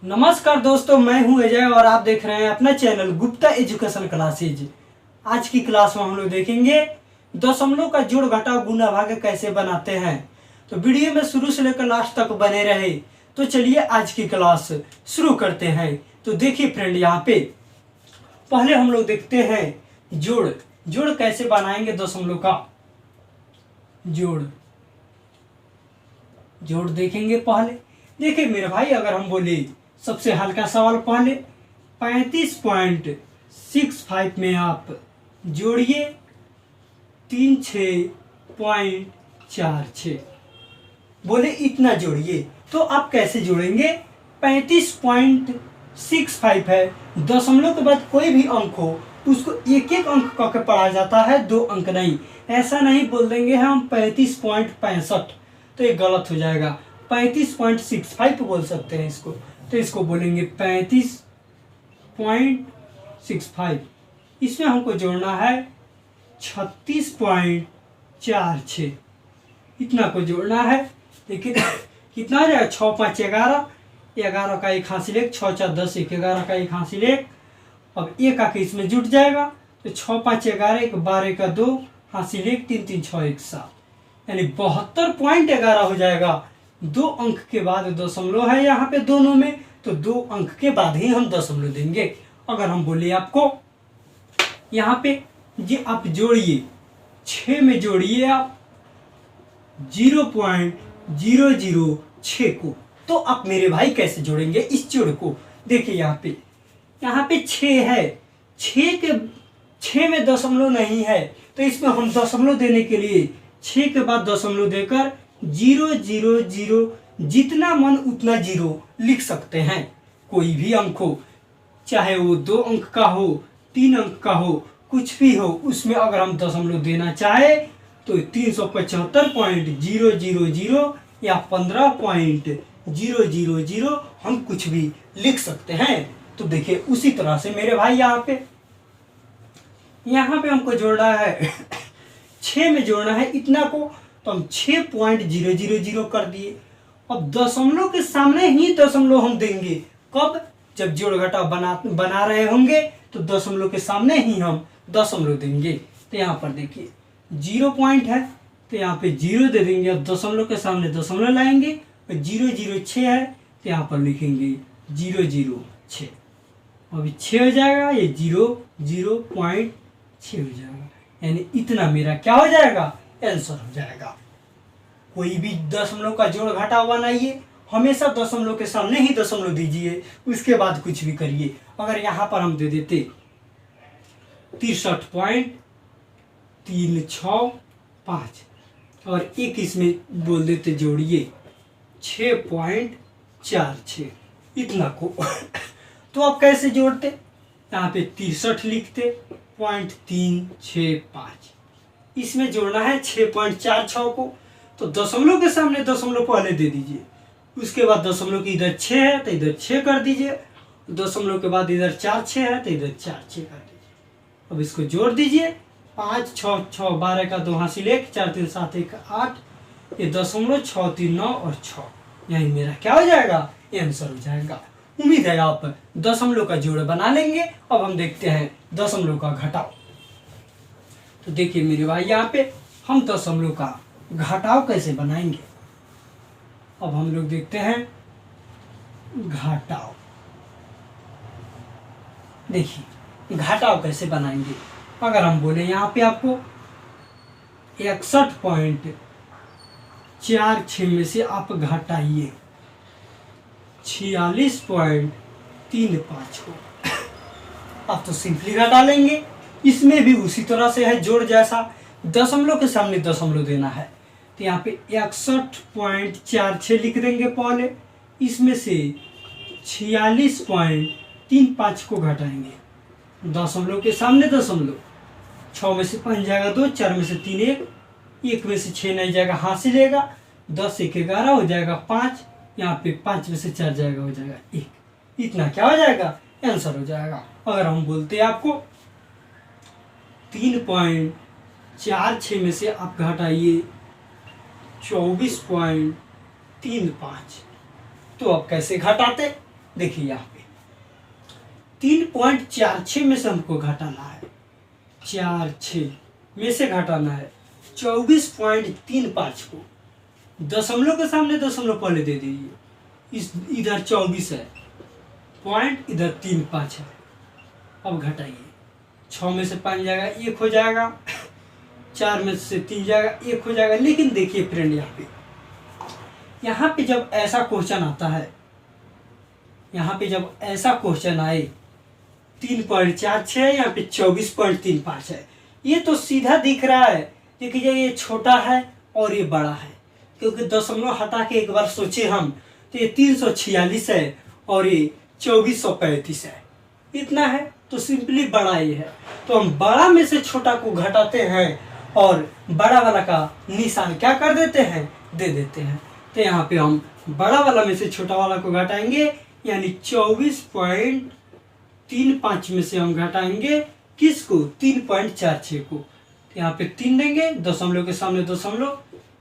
नमस्कार दोस्तों, मैं हूं अजय और आप देख रहे हैं अपना चैनल गुप्ता एजुकेशन क्लासेज। आज की क्लास में हम लोग देखेंगे दशमलव का जोड़ घटाव गुणा भाग कैसे बनाते हैं। तो वीडियो में शुरू से लेकर लास्ट तक बने रहे। तो चलिए आज की क्लास शुरू करते हैं। तो देखिए फ्रेंड, यहाँ पे पहले हम लोग देखते हैं जोड़ कैसे बनाएंगे। दशमलव का जोड़ देखेंगे। पहले देखिए मेरे भाई, अगर हम बोले सबसे हल्का सवाल, पहले 35.65 में आप जोड़िए 36.46। बोले इतना जोड़िए, तो आप कैसे जोड़ेंगे। 35.65 है, दशमलव के बाद कोई भी अंक हो उसको एक एक अंक करके पढ़ा जाता है, दो अंक नहीं। ऐसा नहीं बोल देंगे हम 35.65, तो ये गलत हो जाएगा। 35.65 बोल सकते हैं इसको। तो इसको बोलेंगे 35.65। इसमें हमको जोड़ना है 36.46। इतना को जोड़ना है। लेकिन कितना आ जाएगा, 6 5 11, 11 का एक हासिल एक, 6 4 10, 11 का एक हासिल एक। अब एक आके इसमें जुट जाएगा, तो 6 5 11, 1 12 का 2 हासिल एक, 3 3 6 1 7, यानी 72.11 हो जाएगा। दो अंक के बाद दशमलव है यहाँ पे दोनों में, तो दो अंक के बाद ही हम दशमलव देंगे। अगर हम बोले आपको यहाँ पे जी आप जोड़िए 6 में जोड़िए आप 0.006 को, तो आप मेरे भाई कैसे जोड़ेंगे इस जोड़ को। देखिए यहाँ पे 6 है, 6 में दशमलव नहीं है, तो इसमें हम दशमलव देने के लिए 6 के बाद दशमलव देकर 000 जितना मन उतना जीरो लिख सकते हैं। कोई भी अंक हो, चाहे वो 2 अंक का हो, 3 अंक का हो, कुछ भी हो, उसमें अगर हम दशमलव देना चाहे तो 375.000 या 15.000 हम कुछ भी लिख सकते हैं। तो देखिए उसी तरह से मेरे भाई यहाँ पे हमको जोड़ना है 6 में जोड़ना है इतना को, तो हम 6.000 कर दिए। अब दशमलव के सामने ही दशमलव हम देंगे। कब? जब जोड़ घटाव बना रहे होंगे, तो दशमलव के सामने ही हम दशमलव देंगे। तो यहाँ पर देखिए 0 पॉइंट है, तो यहाँ पे 0 दे देंगे। अब दशमलव के सामने दशमलव लाएंगे, और 006 है, तो यहाँ पर लिखेंगे 006। अभी 6 हो जाएगा, ये 0.6 हो जाएगा, यानी इतना मेरा क्या हो जाएगा, आंसर हो जाएगा। कोई भी दशमलव का जोड़ घटाव बनाइए, हमेशा दशमलव के सामने ही दशमलव दीजिए, उसके बाद कुछ भी करिए। अगर यहाँ पर हम दे देते 63.365 और एक इसमें बोल देते जोड़िए 6.46, इतना को तो आप कैसे जोड़ते। यहाँ पे 63 लिखते, 0.365, इसमें जोड़ना है 6.46 को, तो दशमलव के सामने दशमलव पहले दे दीजिए, उसके बाद दशमलव की इधर 6 है तो इधर 6 कर दीजिए, दशमलव के बाद इधर 4 6 है तो इधर 4 6 कर दीजिए। अब इसको जोड़ दीजिए, 5 6 6 12 का 2 हासिल 1, 4 3 7 1 8, ये दशमलव 6 3 9 और 6, यही मेरा क्या हो जाएगा, आंसर हो जाएगा। उम्मीद है आप दशमलव का जोड़ बना लेंगे। अब हम देखते हैं दशमलव का घटाव। तो देखिए मेरे भाई, यहाँ पे हम दशमलव का घटाव कैसे बनाएंगे। अब हम लोग देखते हैं घटाव। देखिए घटाव कैसे बनाएंगे। अगर हम बोले यहाँ पे आपको 61.46 में से आप घटाइए 46.35 को, आप तो सिंपली घटा लेंगे। इसमें भी उसी तरह से है, जोड़ जैसा, दशमलव के सामने दशमलव देना है। तो यहाँ पे 61.46 लिख देंगे पहले, इसमें से 46.35 को घटाएंगे, दशमलव के सामने दशमलव, 6 में से 5 जाएगा 2, 4 में से 3 1, 1 में से 6 नहीं जाएगा, हासिल लेगा, 10 1 11 हो जाएगा 5, यहाँ पे 5 में से 4 जाएगा, हो जाएगा 1। इतना क्या हो जाएगा, आंसर हो जाएगा। अगर हम बोलते हैं आपको 3.46 में से आप घटाइए 24.35, तो अब कैसे घटाते, देखिए यहाँ पे 3.46 में से हमको घटाना है, 46 में से घटाना है 24.35 को। दशमलव के सामने दशमलव पहले दे दीजिए, इस इधर 24 है, पॉइंट इधर 35 है। अब घटाइए, 6 में से 5 जाएगा 1 हो जाएगा, 4 में से 3 जाएगा 1 हो जाएगा। लेकिन देखिए फ्रेंड, यहाँ पे जब ऐसा क्वेश्चन आता है, यहाँ पे जब ऐसा क्वेश्चन आए 3.46 है, यहाँ पे 24.35 है, ये तो सीधा दिख रहा है कि ये छोटा है और ये बड़ा है, क्योंकि दशमलव हटा के एक बार सोचे हम तो ये 346 है और ये 2435 है, इतना है तो सिंपली बड़ा ये है। तो हम बड़ा में से छोटा को घटाते हैं और बड़ा वाला का निशान क्या कर देते हैं, दे देते हैं। तो यहाँ पे हम बड़ा वाला में से छोटा वाला को घटाएंगे, यानी 24.35 में से हम घटाएंगे किसको, 3.46 को। तो यहाँ पे 3 देंगे, दशमलव के सामने दशमलव,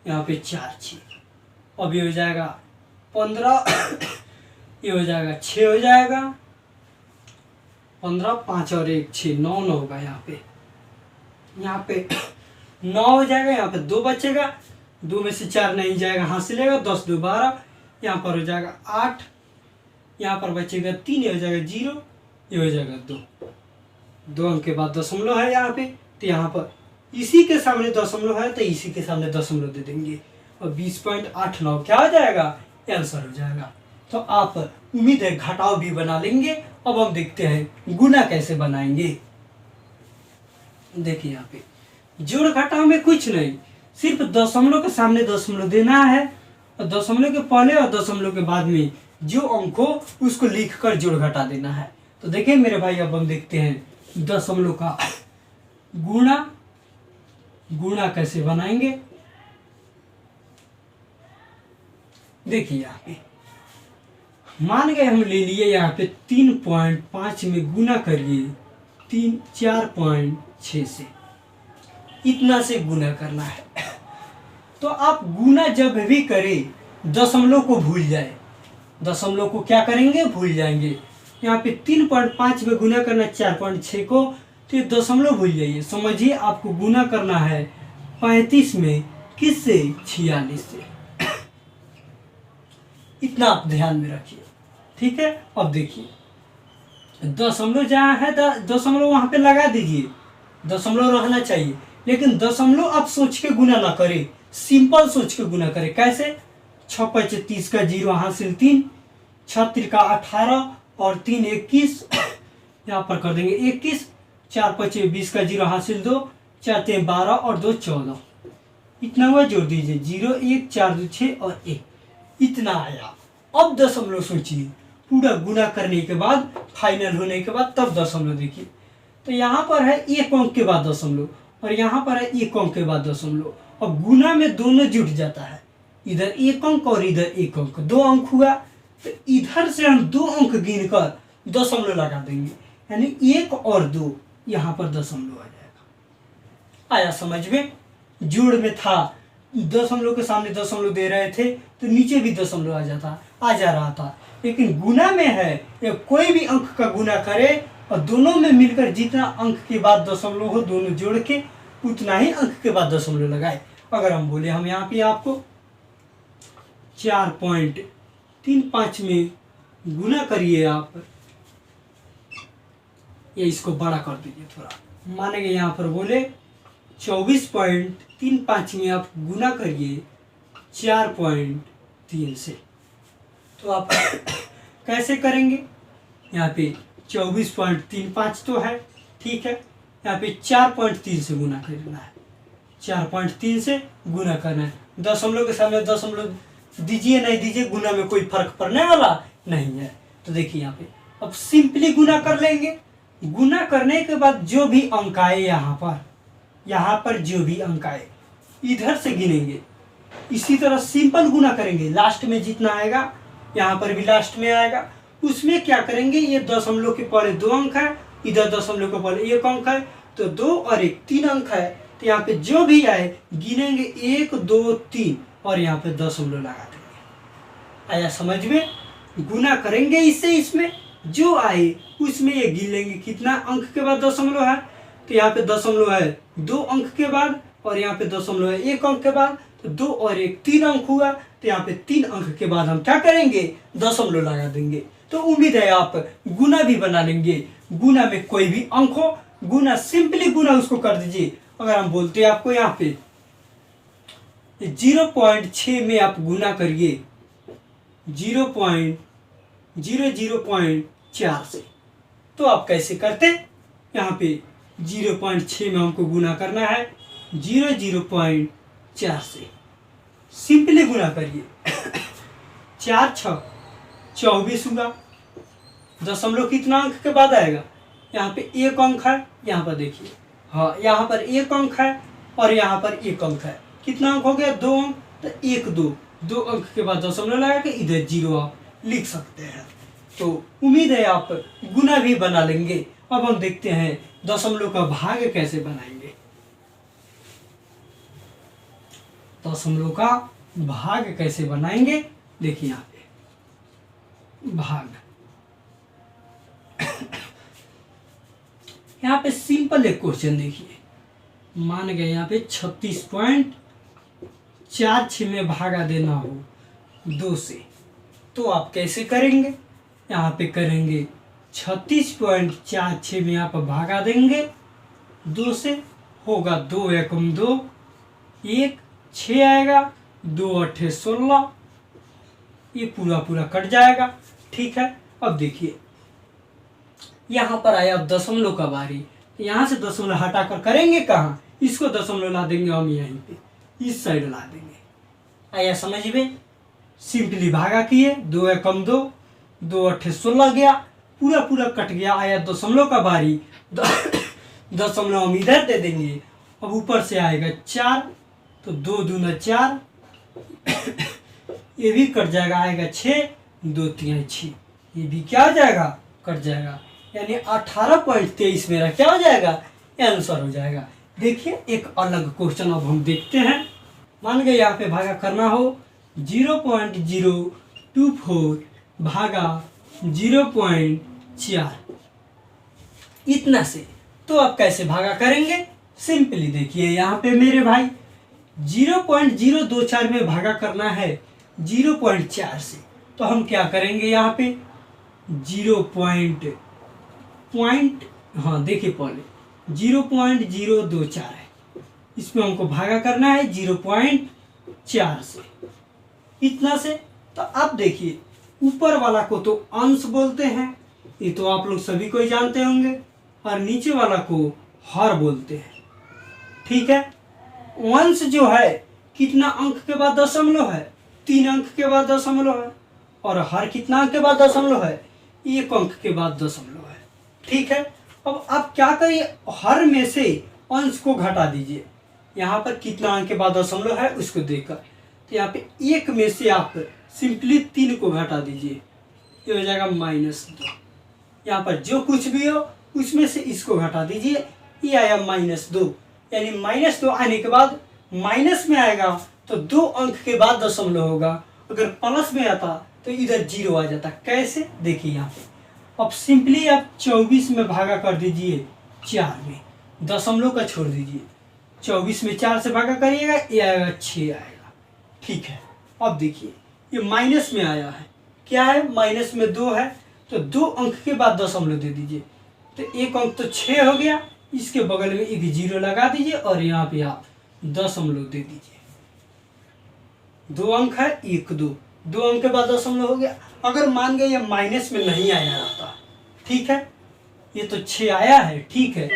यहाँ पे 4 अब ये हो जाएगा 15 ये हो जाएगा 6 हो जाएगा, 15 5 और 1 6 9 9 होगा। यहाँ पे 9 हो जाएगा, यहाँ पे 2 बचेगा, 2 में से 4 नहीं जाएगा, हाथ से लेगा, 10 2 12, यहाँ पर हो जाएगा 8, यहाँ पर बचेगा 3, ये हो जाएगा 0, ये हो जाएगा 2 अंक के बाद दशमलव है यहाँ पे। तो यहाँ पर इसी के सामने दशमलव है तो इसी के सामने दशमलव दे देंगे और 20.89 क्या हो जाएगा, आंसर हो जाएगा। तो आप उम्मीद है घटाव भी बना लेंगे। अब हम देखते हैं गुना कैसे बनाएंगे। देखिए यहाँ पे जोड़ घटाव में कुछ नहीं, सिर्फ दशमलव के सामने दशमलव देना है और दशमलव के पहले और दशमलव के बाद में जो अंक हो उसको लिखकर जोड़ घटा देना है। तो देखिए मेरे भाई, अब हम देखते हैं दशमलव का गुणा कैसे बनाएंगे। देखिए यहाँ पे मान गए हम ले लिए, यहाँ पे 3.5 में गुना करिए 4.6 से, इतना से गुना करना है। तो आप गुना जब भी करें दशमलव को भूल जाए, दशमलव को क्या करेंगे, भूल जाएंगे। यहाँ पे 3.5 में गुना करना है 4.6 को, तो ये दशमलव भूल जाइए। समझिए आपको गुना करना है 35 में किससे, 46 से। इतना आप ध्यान में रखिए, ठीक है। अब देखिए दशमलव जहाँ है दशमलव वहां पे लगा दीजिए, दशमलव रहना चाहिए, लेकिन दशमलव आप सोच के गुना ना करें, सिंपल सोच के गुना करें। कैसे, 6 5 30 का 0 हासिल 3, 6 3 का 18 और 3 21, यहाँ पर कर देंगे 21, 4 5 20 का 0 हासिल 2, 4 3 12 और 2 14, इतना हुआ। जोड़ दीजिए 0 1 4 2 6 और 1, इतना आया। अब दशमलव सोचिए, पूरा गुना करने के बाद, फाइनल होने के बाद तब दशमलव देखिए। तो यहाँ पर है 1 अंक के बाद दशमलव और यहाँ पर है 1 अंक के बाद दशमलव। अब गुना में दोनों जुट जाता है, इधर 1 अंक और इधर 1 अंक, 2 अंक हुआ। तो इधर से हम 2 अंक गिनकर दशमलव लगा देंगे, यानी 1 और 2, यहाँ पर दशमलव आ जाएगा। आया समझ में? जोड़ में था दशमलव के सामने दशमलव दे रहे थे तो नीचे भी दशमलव आ जा रहा था, लेकिन गुना में है या कोई भी अंक का गुना करे और दोनों में मिलकर जितना अंक के बाद दशमलव हो दोनों जोड़ के उतना ही अंक के बाद दशमलव लगाए। अगर हम बोले हम यहाँ पे आपको 4.35 में गुना करिए आप, या इसको बड़ा कर दीजिए थोड़ा, मानेंगे यहाँ पर बोले 24.35 में आप गुना करिए 4.3 से। तो आप कैसे करेंगे, यहाँ पे 24.35 तो है, ठीक है, यहाँ पे 4.3 से गुना करना है, 4.3 से गुना करना है। दशमलव के सामने दशमलव दीजिए नहीं दीजिए, गुना में कोई फर्क पड़ने वाला नहीं है। तो देखिए यहाँ पे अब सिंपली गुना कर लेंगे। गुना करने के बाद जो भी अंक आए यहाँ पर जो भी अंक आए इधर से गिनेंगे। इसी तरह सिंपल गुना करेंगे, लास्ट में जितना आएगा यहाँ पर भी लास्ट में आएगा। उसमें क्या करेंगे, ये दशमलव के पहले 2 अंक है, इधर दशमलव के पहले 1 अंक है, तो 2 और 1 3 अंक है। तो यहाँ पे जो भी आए गिनेंगे 1 2 3 और यहाँ पे दशमलव लगा देंगे। आया समझ में? गुना करेंगे इससे, इसमें जो आए उसमें ये गिन लेंगे कितना अंक के बाद दशमलव है। तो यहाँ पे दशमलव है 2 अंक के बाद, और यहाँ पे दशमलव है 1 अंक के बाद, तो 2 और 1 3 अंक हुआ। तो यहाँ पे 3 अंक के बाद हम क्या करेंगे, दशमलव लगा देंगे। तो उम्मीद है आप गुना भी बना लेंगे। गुना में कोई भी अंक हो, गुना सिंपली गुना उसको कर दीजिए। अगर हम बोलते हैं आपको यहाँ पे 0.6 में आप गुना करिए 0.004 से, तो आप कैसे करते, यहाँ पे 0.6 में हमको गुना करना है 0.04 से, सिंपली गुना करिए 4 6 24 हुआ। दशमलव कितना अंक के बाद आएगा, यहाँ पे 1 अंक है, यहाँ पर देखिए, हाँ यहाँ पर 1 अंक है और यहाँ पर 1 अंक है। कितना अंक हो गया, 2 अंक। तो 1 2 अंक के बाद दशमलव लगा के इधर 0 आप लिख सकते हैं। तो उम्मीद है आप गुना भी बना लेंगे। अब हम देखते हैं दशमलव का भाग कैसे बनाएंगे। दशमलव का भाग कैसे बनाएंगे, देखिए यहाँ पे भाग यहाँ पे सिंपल एक क्वेश्चन देखिए, मान गए यहाँ पे 36.46 में भागा देना हो 2 से, तो आप कैसे करेंगे, यहाँ पे करेंगे 36.46 में आप भागा देंगे 2 से, होगा 2 एकम 2 1 6 आएगा, 2 8 16, ये पूरा पूरा कट जाएगा। ठीक है, अब देखिए यहाँ पर आया अब दशमलव का बारी, यहाँ से दशमलव हटाकर करेंगे कहाँ, इसको दशमलव ला देंगे हम यहीं पे, इस साइड ला देंगे। आया समझ में, सिंपली भागा किए 2 एकम 2 2 8 16 गया, पूरा पूरा कट गया। आया दशमलव का बारी, दशमलव हम इधर दे देंगे। अब ऊपर से आएगा 4, तो 2 दूना 4, ये भी कट जाएगा, आएगा 6 2 3 6, ये भी क्या हो जाएगा, कट जाएगा। यानी 18.23 मेरा क्या हो जाएगा, आंसर हो जाएगा। देखिए एक अलग क्वेश्चन अब हम देखते हैं। मान गए यहाँ पे भागा करना हो 0.024 भागा 0.4 इतना से, तो आप कैसे भागा करेंगे, सिंपली देखिए यहाँ पे मेरे भाई 0.024 में भागा करना है 0.4 से, तो हम क्या करेंगे यहाँ पे 0.0 हाँ देखिए पहले 0.024 है, इसमें हमको भागा करना है 0.4 से, इतना से। तो अब देखिए ऊपर वाला को तो अंश बोलते हैं, ये तो आप लोग सभी को ही जानते होंगे, और नीचे वाला को हर बोलते हैं। ठीक है, अंश जो है कितना अंक के बाद दशमलव है, 3 अंक के बाद दशमलव है, और हर कितना अंक के बाद दशमलव है, 1 अंक के बाद दशमलव है। ठीक है, अब आप क्या करिए, हर में से अंश को घटा दीजिए, यहाँ पर कितना अंक के बाद दशमलव है उसको देखकर। तो यहाँ पे 1 में से आप सिंपली 3 को घटा दीजिए, ये हो जाएगा -2। यहाँ पर जो कुछ भी हो उसमें से इसको घटा दीजिए, ये आया -2। यानी -2 आने के बाद माइनस में आएगा तो 2 अंक के बाद दशमलव होगा। अगर प्लस में आता तो इधर 0 आ जाता। कैसे, देखिए यहाँ पे अब सिंपली आप 24 में भागा कर दीजिए 4 में, दशमलव का छोड़ दीजिए, 24 में 4 से भागा करिएगा, ये आएगा 6 आएगा। ठीक है, अब देखिए ये माइनस में आया है, क्या है, माइनस में 2 है, तो 2 अंक के बाद दशमलव दे दीजिए, तो 1 अंक तो 6 हो गया, इसके बगल में एक 0 लगा दीजिए और यहाँ पे आप दशमलव दे दीजिए। 2 अंक है, 1 2 अंक के बाद दशमलव हो गया। अगर मान गए ये माइनस में नहीं आया रहता, ठीक है, ये तो 6 आया है, ठीक है,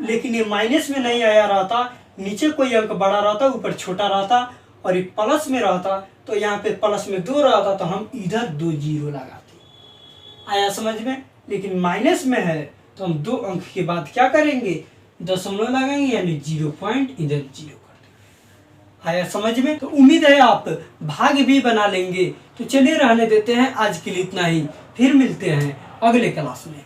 लेकिन ये माइनस में नहीं आया रहता, नीचे कोई अंक बड़ा रहता, ऊपर छोटा रहता, और ये प्लस में रहता, तो यहाँ पे प्लस में 2 रहता, तो हम इधर 2 0 लगाते। आया समझ में, लेकिन माइनस में है तो हम 2 अंक के बाद क्या करेंगे, दशमलव लगाएंगे, यानी 0 पॉइंट इधर 0 कर देंगे। आया समझ में, तो उम्मीद है आप भाग भी बना लेंगे। तो चलिए रहने देते हैं, आज के लिए इतना ही, फिर मिलते हैं अगले क्लास में।